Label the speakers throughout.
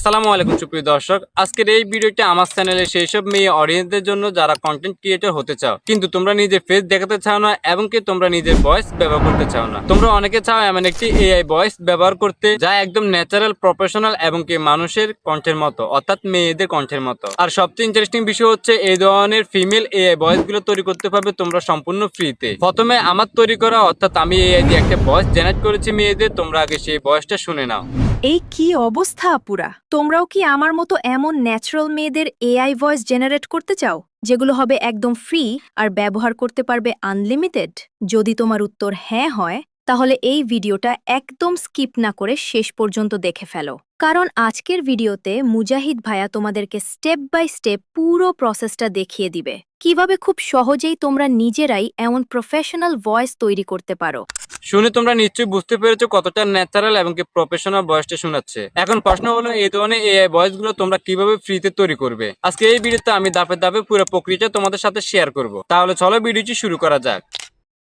Speaker 1: আসসালামু আলাইকুম সুপ্রিয় দর্শক, আজকের এই ভিডিওটি আমার চ্যানেলে সেই সব মেয়ে অডিয়েন্সদের জন্য যারা কন্টেন্ট ক্রিয়েটর হতে চাও কিন্তু তোমরা নিজের ফেস দেখাতে চাও না এবং কি তোমরা নিজের ভয়েস ব্যবহার করতে চাও না। তোমরা অনেকে চাও এমন একটি এআই ভয়েস ব্যবহার করতে যা একদম ন্যাচারাল, প্রফেশনাল এবং কি মানুষের কণ্ঠের মতো, অর্থাৎ মেয়েদের কণ্ঠের মতো। আর সবচেয়ে ইন্টারেস্টিং বিষয় হচ্ছে এই ধরনের ফিমেল এআই ভয়েস গুলো তৈরি করতে পারবে তোমরা সম্পূর্ণ ফ্রিতে। প্রথমে আমার তৈরি করা, অর্থাৎ আমি এআই দিয়ে একটা ভয়েস জেনারেট করেছি মেয়েদের, তোমরা আগে সেই ভয়েসটা শুনে নাও।
Speaker 2: এই কি অবস্থা আপুরা, তোমরাও কি আমার মতো এমন ন্যাচারাল মেয়েদের এআই ভয়েস জেনারেট করতে চাও যেগুলো হবে একদম ফ্রি আর ব্যবহার করতে পারবে আনলিমিটেড? যদি তোমার উত্তর হ্যাঁ হয় তাহলে এই ভিডিওটা একদম স্কিপ না করে শেষ পর্যন্ত দেখে ফেলো, কারণ আজকের ভিডিওতে মুজাহিদ ভাইয়া তোমাদেরকে স্টেপ বাই স্টেপ পুরো প্রসেসটা দেখিয়ে দিবে কিভাবে খুব সহজেই তোমরা নিজেরাই এমন প্রফেশনাল ভয়েস তৈরি করতে পারো।
Speaker 1: শুনে তোমরা নিশ্চয়ই বুঝতে পেরেছো কতটা ন্যাচারাল এবং কি প্রফেশনাল ভয়েসটা শোনাচ্ছে। এখন প্রশ্ন হলো, এই ধরনের এআই ভয়েস গুলো তোমরা কিভাবে ফ্রিতে তৈরি করবে? আজকে এই ভিডিওতে আমি ধাপে ধাপে পুরো প্রক্রিয়াটা তোমাদের সাথে শেয়ার করব। তাহলে চলো ভিডিওটি শুরু করা যাক।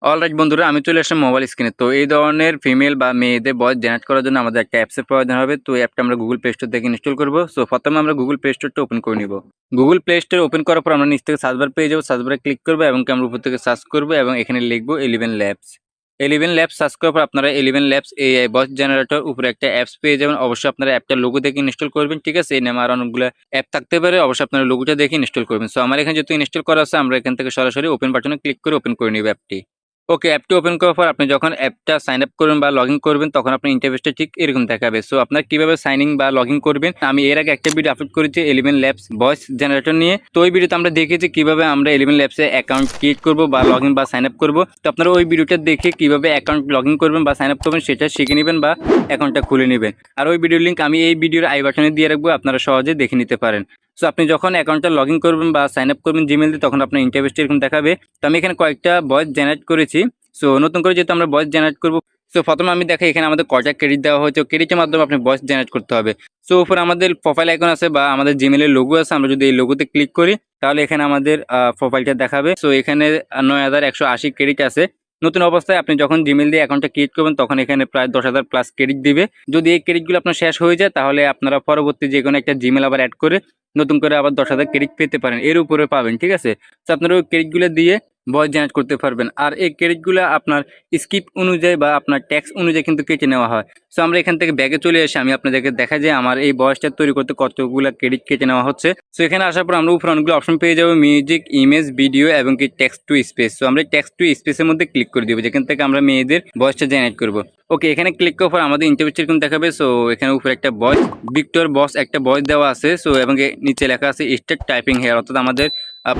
Speaker 1: অলরাইট বন্ধুরা, আমি চলে আসলাম মোবাইল স্ক্রিনে। তো এই ধরনের ফিমেল বা মেয়েদের ভয়েস জেনারেট করার জন্য আমাদের একটা অ্যাপসের প্রয়োজন হবে। তো এই অ্যাপটা আমরা গুগল প্লে স্টোর থেকে ইনস্টল করবো। সো প্রথমে আমরা গুগল প্লে স্টোরটা ওপেন করে নিব। গুগল প্লে স্টোর ওপেন করার পর আমরা নিচ থেকে সার্চ বার পেয়ে যাবো। সার্চ বারে ক্লিক করবো এবং আমরা উপর থেকে সার্চ করবো এবং এখানে লিখবো 11 ল্যাবস। 11 ল্যাবস সার্চ করার পর আপনারা 11 ল্যাবস এআই ভয়েস জেনারেটর উপরে একটা অ্যাপস পেয়ে যাবেন। অবশ্যই আপনারা অ্যাপটার লোগো দেখে ইনস্টল করবেন, ঠিক আছে? এই নামে আর অনেকগুলো অ্যাপ থাকতে পারে, অবশ্যই আপনারা লোগোটা দেখে ইনস্টল করবেন। সো আমার এখানে যেহেতু ইনস্টল করা আছে, আমরা এখান থেকে সরাসরি ওপেন বাটনে ক্লিক করে ওপেন করে নিব অ্যাপটি। ওকে, অ্যাপটি ওপেন করার পর আপনি যখন অ্যাপটা সাইন আপ করবেন বা লগ ইন করবেন তখন আপনার ইন্টারফেসটা ঠিক এরকম দেখাবে। সো আপনার কিভাবে সাইন ইন বা লগ ইন করবেন, আমি এর আগে একটা ভিডিও আপলোড করেছি 11 ল্যাবস ভয়েস জেনারেটর নিয়ে। তো ওই ভিডিওতে আমরা দেখেছি কিভাবে আমরা 11 ল্যাবসে অ্যাকাউন্ট ক্রিয়েট করবো বা লগ ইন বা সাইন আপ করবো। তো আপনারা ওই ভিডিওটা দেখে কিভাবে অ্যাকাউন্ট লগ ইন করবেন বা সাইন আপ করবেন সেটা শিখে নেবেন বা অ্যাকাউন্টটা খুলে নেবেন। আর ওই ভিডিওর লিঙ্ক আমি এই ভিডিওর আই বাটনে দিয়ে রাখবো, আপনারা সহজে দেখে নিতে পারেন। সো আপনি যখন অ্যাকাউন্টটা লগ ইন করবেন বা সাইন আপ করবেন জিমেল দিয়ে, তখন আপনার ইন্টারফেসটা এরকম দেখাবে। তো আমি এখানে কয়েকটা ভয়েস জেনারেট করেছি। সো নতুন করে যেহেতু আমরা ভয়েস জেনারেট করবো, সো প্রথমে আমি দেখাই এখানে আমাদের কয়টা ক্রেডিট দেওয়া হয়েছে। ক্রেডিটের মাধ্যমে আপনি ভয়েস জেনারেট করতে হবে। সো উপরে আমাদের প্রোফাইল আইকন আছে বা আমাদের জিমেলের লোগো আছে। আমরা যদি এই লোগোতে ক্লিক করি তাহলে এখানে আমাদের প্রোফাইলটা দেখাবে। সো এখানে 9180 ক্রেডিট আছে। নতুন অবস্থায় আপনি যখন জিমেল দিয়ে অ্যাকাউন্টটা ক্রিয়েট করবেন তখন এখানে প্রায় 10,000 প্লাস ক্রেডিট দিবে। যদি এই ক্রেডিটগুলো আপনার শেষ হয়ে যায় তাহলে আপনারা পরবর্তী যে কোনো একটা জিমেল আবার অ্যাড করে নতুন করে আবার 10,000 ক্রেডিট পেতে পারেন, এর উপরে পাবেন, ঠিক আছে? তো আপনারা ওই ক্রেডিটগুলো দিয়ে ভয়েস জেনারেট করতে পারবেন। আর এই ক্রেডিটগুলো আপনার স্কিপ অনুযায়ী বা আপনার ট্যাক্স অনুযায়ী কিন্তু কেটে নেওয়া হয়। সো আমরা এখান থেকে ব্যাগে চলে এসে আমি আপনাদেরকে দেখা যায় আমার এই ভয়েসটা তৈরি করতে কতগুলো ক্রেডিট কেটে নেওয়া হচ্ছে। সো এখানে আসার পর আমরা উপরে অনেকগুলো অপশন পেয়ে যাবো, মিউজিক, ইমেজ, ভিডিও এবং কি টেক্সট টু স্পেস। সো আমরা টেক্সট টু স্পেসের মধ্যে ক্লিক করে দিব, যেখান থেকে আমরা মেয়েদের ভয়েসটা জেনারেট করবো। ওকে, এখানে ক্লিক করার পর আমাদের ইন্টারভিউ এরকম দেখাবে। সো এখানে উপরে একটা ভয়েস, ভিক্টর বস একটা ভয়েস দেওয়া আছে। সো এবং নিচে লেখা আছে স্টার্ট টাইপিং হেয়ার, অর্থাৎ আমাদের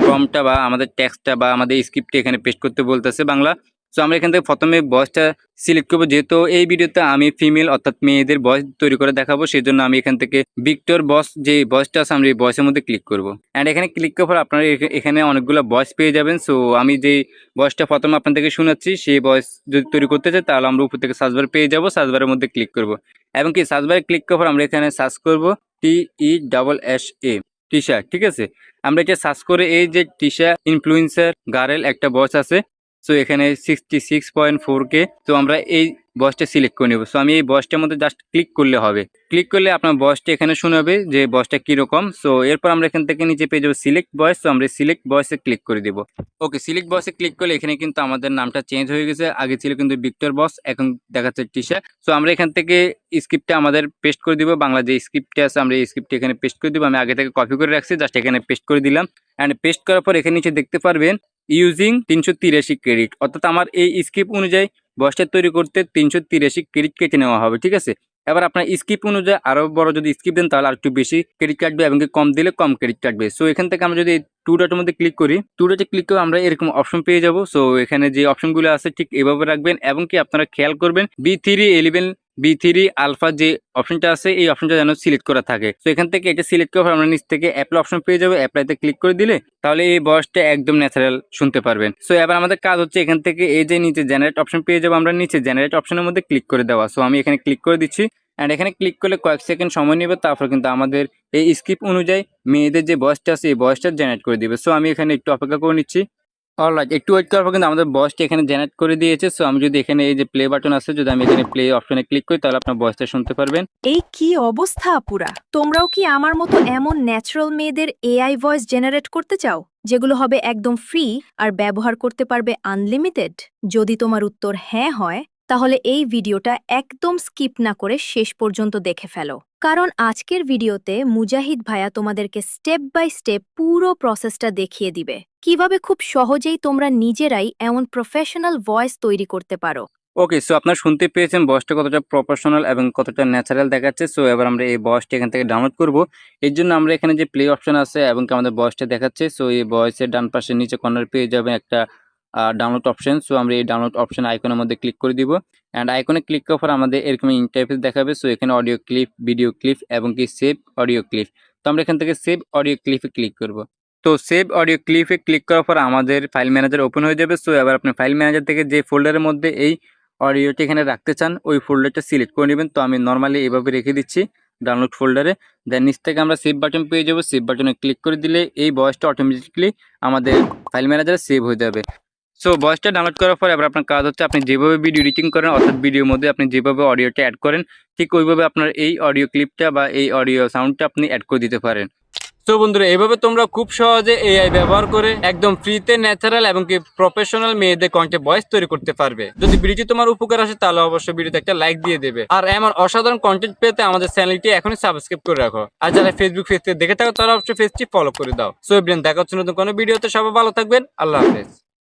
Speaker 1: প্রম্পটটা বা আমাদের টেক্সটটা বা আমাদের স্ক্রিপ্টটা এখানে পেস্ট করতে বলতেছে বাংলা। সো আমরা এখান থেকে প্রথমে ভয়েসটা সিলেক্ট করবো। যেহেতু এই ভিডিওতে আমি ফিমেল অর্থাৎ মেয়েদের ভয়েস তৈরি করে দেখাবো, সেই জন্য আমি এখান থেকে ভিক্টর বস যে ভয়েসটা আছে আমরা এই ভয়েসের মধ্যে ক্লিক করবো। অ্যান্ড এখানে ক্লিক করার পর আপনারা এখানে অনেকগুলো ভয়েস পেয়ে যাবেন। সো আমি যে ভয়েসটা প্রথমে আপনাদেরকে শোনাচ্ছি সেই ভয়েস যদি তৈরি করতে চাই তাহলে আমরা উপর থেকে সার্চ বার পেয়ে যাবো, সার্চ বারের মধ্যে ক্লিক করবো এবং কি সার্চ বারে ক্লিক করার পর আমরা এখানে সার্চ করবো TESSA, টিশা, ঠিক আছে? আমরা এটা সার্চ করে এই যে টিশা ইনফ্লুয়েন্সার গার্ল একটা ভয়েস আছে। সো এখানে 66.4K। তো আমরা এই ভয়েসটা সিলেক্ট করে নেব। সো আমি এই ভয়েসটার মধ্যে জাস্ট ক্লিক করলে হবে। ক্লিক করলে আপনার ভয়েসটা এখানে শোনাবে যে ভয়েসটা কীরকম। সো এরপর আমরা এখান থেকে নিচে পেয়ে যাবো সিলেক্ট ভয়েস। তো আমরা সিলেক্ট ভয়েসে ক্লিক করে দেবো। ওকে, সিলেক্ট ভয়েসে ক্লিক করলে এখানে কিন্তু আমাদের নামটা চেঞ্জ হয়ে গেছে। আগে ছিল কিন্তু ভিক্টর বস, এখন দেখাচ্ছে টিশা। সো আমরা এখান থেকে স্ক্রিপ্টটা আমাদের পেস্ট করে দিব, বাংলা যে স্ক্রিপ্টটা আছে আমরা এই স্ক্রিপ্টটা এখানে পেস্ট করে দিব। আমি আগে থেকে কপি করে রাখছি, জাস্ট এখানে পেস্ট করে দিলাম। অ্যান্ড পেস্ট করার পর এখানে নিচে দেখতে পারবেন ইউজিং 383 ক্রেডিট, অর্থাৎ আমার এই স্ক্রিপ্ট অনুযায়ী ভয়েসটা তৈরি করতে 383 ক্রেডিট কেটে নেওয়া হবে, ঠিক আছে? এবার আপনার স্ক্রিপ্ট অনুযায়ী আরও বড় যদি স্ক্রিপ্ট দেন তাহলে আর একটু বেশি ক্রেডিট কাটবে এবং কম দিলে কম ক্রেডিট কাটবে। সো এখান থেকে আমরা যদি টু ডটের মধ্যে ক্লিক করি, টু ডটে ক্লিক করে আমরা এরকম অপশন পেয়ে যাব। সো এখানে যে অপশনগুলো আছে ঠিক এভাবে রাখবেন এবং কি আপনারা খেয়াল করবেন B311 B3 আলফা যে অপশনটা আছে এই অপশনটা যেন সিলেক্ট করা থাকে। তো এখান থেকে এটা সিলেক্ট করার আমরা নিচ থেকে অ্যাপ্লাই অপশন পেয়ে যাবো। অ্যাপ্লাইতে ক্লিক করে দিলে তাহলে এই ভয়েসটা একদম ন্যাচারাল শুনতে পারবেন। সো এবার আমাদের কাজ হচ্ছে এখান থেকে এই যে নিচে জেনারেট অপশন পেয়ে যাবো, আমরা নিচে জেনারেট অপশনের মধ্যে ক্লিক করে দেওয়া। সো আমি এখানে ক্লিক করে দিচ্ছি অ্যান্ড এখানে ক্লিক করলে কয়েক সেকেন্ড সময় নেবে, তারপর কিন্তু আমাদের এই স্ক্রিপ্ট অনুযায়ী মেয়েদের যে ভয়েসটা আছে এই ভয়েসটা জেনারেট করে দিবে। সো আমি এখানে একটু অপেক্ষা করে নিচ্ছি। অলরাইট, একটু ওয়েট করার পর কিন্তু আমাদের ভয়েসটা এখানে জেনারেট করে দিয়েছে। সো আমি যদি এখানে এই যে প্লে বাটন আছে, যদি আমি এখানে প্লে অপশনে ক্লিক করি তাহলে আপনার ভয়েসটা শুনতে পারবেন।
Speaker 2: এই কি অবস্থা আপুরা, তোমরাও কি আমার মতো এমন ন্যাচারাল মেয়েদের এআই ভয়েস জেনারেট করতে চাও যেগুলো হবে একদম ফ্রি আর ব্যবহার করতে পারবে আনলিমিটেড? যদি তোমার উত্তর হ্যাঁ হয়, তাহলে এই ভিডিওটা একদম স্কিপ না করে শেষ পর্যন্ত দেখে ফেলো, কারণ আজকের ভিডিওতে মুজাহিদ ভাইয়া তোমাদেরকে স্টেপ বাই স্টেপ পুরো প্রসেসটা দেখিয়ে দিবে কিভাবে খুব সহজেই তোমরা নিজেরাই এমন প্রফেশনাল ভয়েস তৈরি করতে পারো।
Speaker 1: ওকে, সো আপনারা শুনতে পেয়েছেন ভয়েসটা কতটা প্রফেশনাল এবং কতটা ন্যাচারাল দেখাচ্ছে। সো এবার আমরা এই ভয়েসটা এখান থেকে ডাউনলোড করব। এর জন্য আমরা এখানে যে প্লে অপশন আছে এবং কি আমাদের ভয়েসটা দেখাচ্ছে, সো এই ভয়েসের ডান পাশে নিচে কর্নার পেয়ে যাবে একটা ডাউনলোড অপশন। সো আমরা এই ডাউনলোড অপশন আইকনের মধ্যে ক্লিক করে দিব। অ্যান্ড আইকনে ক্লিক করার পর আমাদের এরকম ইন্টারফেস দেখাবে। সো এখানে অডিও ক্লিপ, ভিডিও ক্লিপ এবং কি সেভ অডিও ক্লিপ। তো আমরা এখান থেকে সেভ অডিও ক্লিপে ক্লিক করব। তো সেভ অডিও ক্লিপে ক্লিক করার পর আমাদের ফাইল ম্যানেজার ওপেন হয়ে যাবে। সো এবার আপনি ফাইল ম্যানেজার থেকে যে ফোল্ডারের মধ্যে এই অডিওটি এখানে রাখতে চান ওই ফোল্ডারটা সিলেক্ট করে নেবেন। তো আমি নর্মালি এভাবে রেখে দিচ্ছি ডাউনলোড ফোল্ডারে। দেন নিচ থেকে আমরা সেভ বাটন পেয়ে যাবো। সেভ বাটনে ক্লিক করে দিলে এই ভয়েসটা অটোমেটিকলি আমাদের ফাইল ম্যানেজারে সেভ হয়ে যাবে। সো ভয়েসটা ডাউনলোড করার পর এবার আপনার কাজ হচ্ছে আপনি যেভাবে ভিডিও এডিটিং করেন, অর্থাৎ ভিডিওর মধ্যে আপনি যেভাবে অডিওটা অ্যাড করেন ঠিক ওইভাবে আপনার এই অডিও ক্লিপটা বা এই অডিও সাউন্ডটা আপনি অ্যাড করে দিতে পারেন। তো বন্ধুরা, এভাবে তোমরা খুব সহজে এআই ব্যবহার করে একদম ফ্রিতে ন্যাচারাল এবং কি প্রফেশনাল মেয়েদের কন্টেন্ট ভয়েস তৈরি করতে পারবে। যদি ভিডিওটি তোমার উপকার আসে তাহলে অবশ্যই ভিডিওতে একটা লাইক দিয়ে দেবে। আর এমন অসাধারণ কন্টেন্ট পেতে আমাদের চ্যানেলটি এখনই সাবস্ক্রাইব করে রাখো। আর যারা ফেসবুক পেজ থেকে দেখে থাকো তারা অবশ্যই পেজটি ফলো করে দাও। সো এভরিওয়ান, দেখা হচ্ছে নতুন কোনো ভিডিওতে। সবাই ভালো থাকবেন। আল্লাহ হাফেজ।